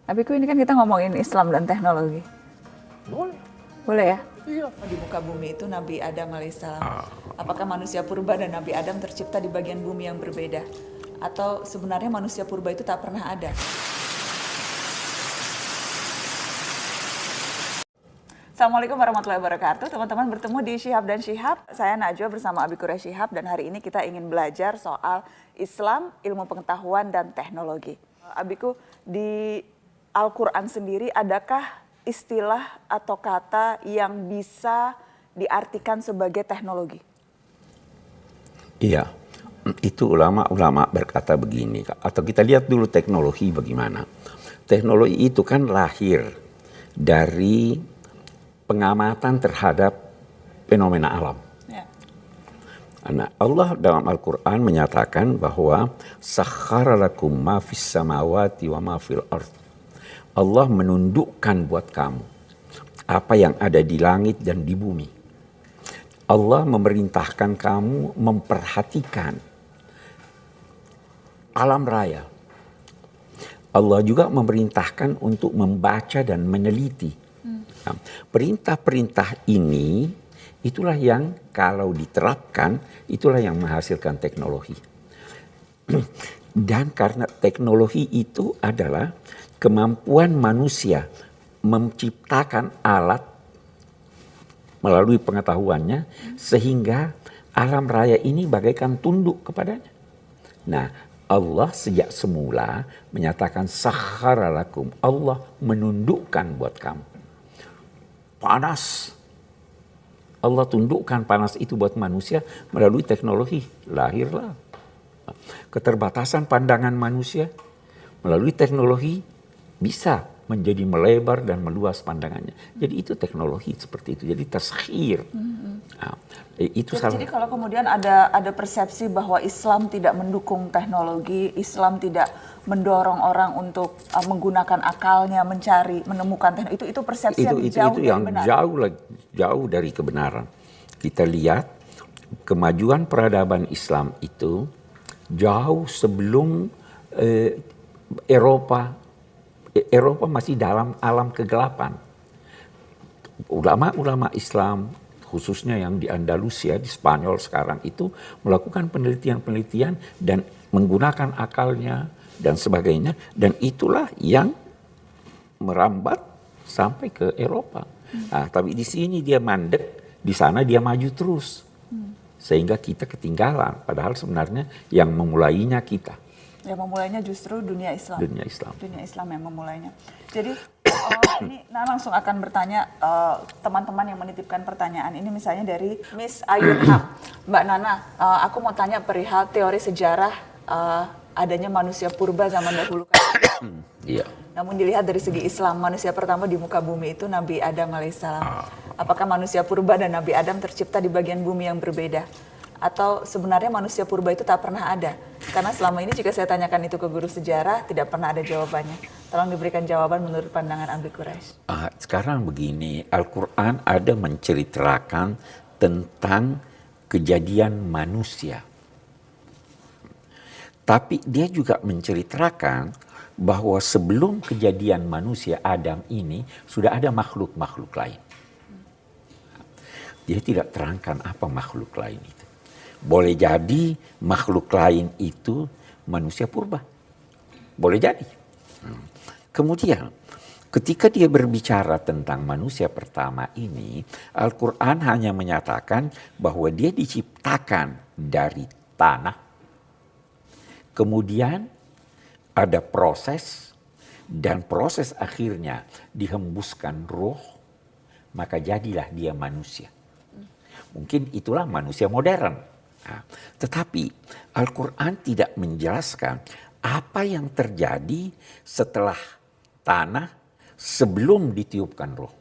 Abiku, ini kan kita ngomongin Islam dan teknologi. Boleh. Boleh ya? Iya. Di muka bumi itu Nabi Adam alaihissalam. Apakah manusia purba dan Nabi Adam tercipta di bagian bumi yang berbeda? Atau sebenarnya manusia purba itu tak pernah ada? Assalamualaikum warahmatullahi wabarakatuh. Teman-teman, bertemu di Syihab dan Syihab. Saya Najwa bersama Abi Quraish Syihab, dan hari ini kita ingin belajar soal Islam, ilmu pengetahuan, dan teknologi. Abiku, di Al-Quran sendiri adakah istilah atau kata yang bisa diartikan sebagai teknologi? Iya, itu ulama-ulama berkata begini, atau kita lihat dulu teknologi bagaimana. Teknologi itu kan lahir dari pengamatan terhadap fenomena alam. Ya. Nah, Allah dalam Al-Quran menyatakan bahwa sakhara lakum ma fis samawati wa ma fil ard. Allah menundukkan buat kamu apa yang ada di langit dan di bumi. Allah memerintahkan kamu memperhatikan alam raya. Allah juga memerintahkan untuk membaca dan meneliti. Nah, perintah-perintah ini itulah yang kalau diterapkan itulah yang menghasilkan teknologi. Dan karena teknologi itu adalah kemampuan manusia menciptakan alat melalui pengetahuannya sehingga alam raya ini bagaikan tunduk kepadanya. Nah, Allah sejak semula menyatakan sakhara lakum, Allah menundukkan buat kamu. Panas, Allah tundukkan panas itu buat manusia melalui teknologi. Lahirlah keterbatasan pandangan manusia melalui teknologi bisa menjadi melebar dan meluas pandangannya. Jadi itu teknologi seperti itu. Jadi taskhir. Nah, itu Jadi kalau kemudian ada persepsi bahwa Islam tidak mendukung teknologi, Islam tidak mendorong orang untuk menggunakan akalnya, menemukan teknologi, itu persepsi yang jauh dari kebenaran. Kita lihat kemajuan peradaban Islam itu jauh sebelum Eropa masih dalam alam kegelapan. Ulama-ulama Islam, khususnya yang di Andalusia, di Spanyol sekarang itu, melakukan penelitian-penelitian dan menggunakan akalnya dan sebagainya. Dan itulah yang merambat sampai ke Eropa. Nah, tapi di sini dia mandek, di sana dia maju terus. Sehingga kita ketinggalan, padahal sebenarnya yang memulainya kita. Yang memulainya justru dunia Islam. Dunia Islam. Dunia Islam yang memulainya. Jadi ini langsung akan bertanya teman-teman yang menitipkan pertanyaan ini, misalnya dari Miss Ayunha. Mbak Nana, aku mau tanya perihal teori sejarah adanya manusia purba zaman dahulu. Iya. Namun dilihat dari segi Islam, manusia pertama di muka bumi itu Nabi Adam alaihissalam. Apakah manusia purba dan Nabi Adam tercipta di bagian bumi yang berbeda? Atau sebenarnya manusia purba itu tak pernah ada? Karena selama ini jika saya tanyakan itu ke guru sejarah, tidak pernah ada jawabannya. Tolong diberikan jawaban menurut pandangan Abi Quraish. Sekarang begini, Al-Quran ada menceritakan tentang kejadian manusia. Tapi dia juga menceritakan bahwa sebelum kejadian manusia Adam ini, sudah ada makhluk-makhluk lain. Dia tidak terangkan apa makhluk lain itu. Boleh jadi makhluk lain itu manusia purba. Boleh jadi. Kemudian ketika dia berbicara tentang manusia pertama ini, Al-Quran hanya menyatakan bahwa dia diciptakan dari tanah. Kemudian ada proses, dan proses akhirnya dihembuskan roh, maka jadilah dia manusia. Mungkin itulah manusia modern. Nah, tetapi Al-Quran tidak menjelaskan apa yang terjadi setelah tanah sebelum ditiupkan roh.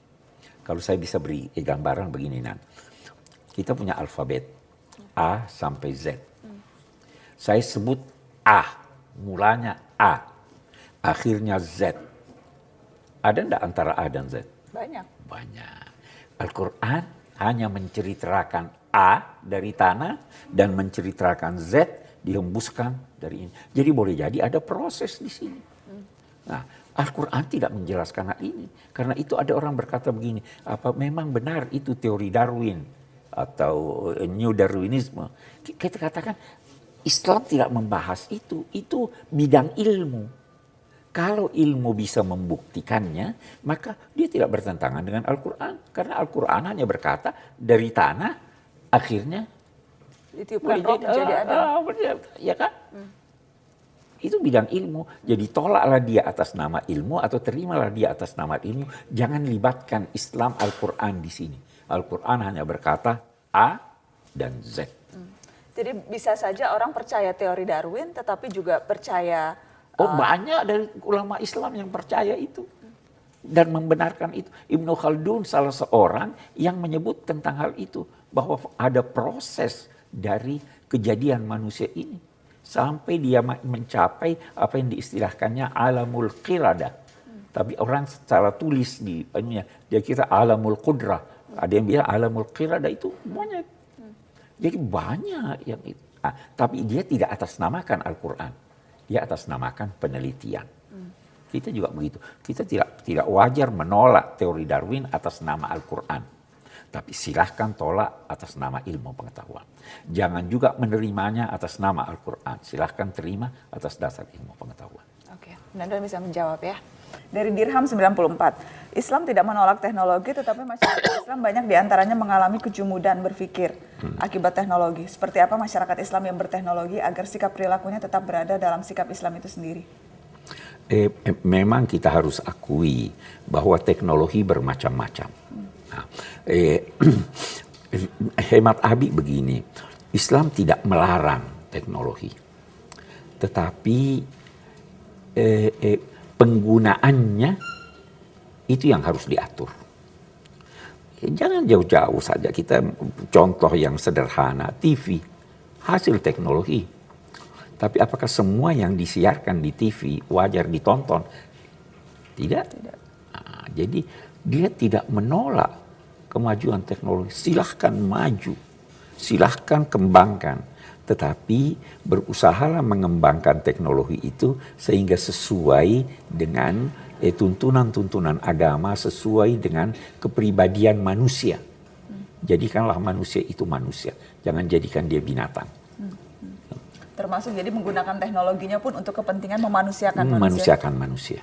Kalau saya bisa beri gambaran begini, Nan. Kita punya alfabet A sampai Z. Saya sebut A, mulanya A, akhirnya Z. Ada enggak antara A dan Z? Banyak. Banyak. Al-Quran hanya menceritakan A dari tanah dan menceritakan Z dihembuskan dari ini. Jadi boleh jadi ada proses di sini. Nah, Al-Quran tidak menjelaskan hal ini. Karena itu ada orang berkata begini, apa memang benar itu teori Darwin atau New Darwinisme. Kita katakan Islam tidak membahas itu bidang ilmu. Kalau ilmu bisa membuktikannya, maka dia tidak bertentangan dengan Al-Quran. Karena Al-Quran hanya berkata dari tanah akhirnya Ditiupkan roh menjadi ada. Ya kan? Itu bidang ilmu. Jadi tolaklah dia atas nama ilmu atau terimalah dia atas nama ilmu. Jangan libatkan Islam Al-Quran di sini. Al-Quran hanya berkata A dan Z. Jadi bisa saja orang percaya teori Darwin tetapi juga percaya Banyak dari ulama Islam yang percaya itu. Dan membenarkan itu. Ibnu Khaldun salah seorang yang menyebut tentang hal itu. Bahwa ada proses dari kejadian manusia ini. Sampai dia mencapai apa yang diistilahkannya alamul qirada. Tapi orang secara tulis dia kira alamul qudrah. Ada yang bilang alamul qirada itu banyak. Jadi banyak yang itu. Tapi dia tidak atasnamakan Al-Quran. Dia atasnamakan penelitian. Kita juga begitu. Kita tidak wajar menolak teori Darwin atas nama Al-Quran. Tapi silahkan tolak atas nama ilmu pengetahuan. Jangan juga menerimanya atas nama Al-Quran. Silahkan terima atas dasar ilmu pengetahuan. Oke, Nanda bisa menjawab ya. Dari Dirham 94, Islam tidak menolak teknologi tetapi masyarakat Islam banyak diantaranya mengalami kejumudan berpikir akibat teknologi. Seperti apa masyarakat Islam yang berteknologi agar sikap perilakunya tetap berada dalam sikap Islam itu sendiri? Memang kita harus akui bahwa teknologi bermacam-macam. Hemat Abi begini, Islam tidak melarang teknologi, tetapi penggunaannya itu yang harus diatur. Jangan jauh-jauh saja, kita contoh yang sederhana, TV, hasil teknologi. Tapi apakah semua yang disiarkan di TV wajar ditonton? Tidak. Jadi dia tidak menolak kemajuan teknologi. Silahkan maju, silahkan kembangkan. Tetapi berusahalah mengembangkan teknologi itu sehingga sesuai dengan tuntunan-tuntunan agama, sesuai dengan kepribadian manusia. Jadikanlah manusia itu manusia, jangan jadikan dia binatang. Termasuk jadi menggunakan teknologinya pun untuk kepentingan memanusiakan manusia. Memanusiakan manusia.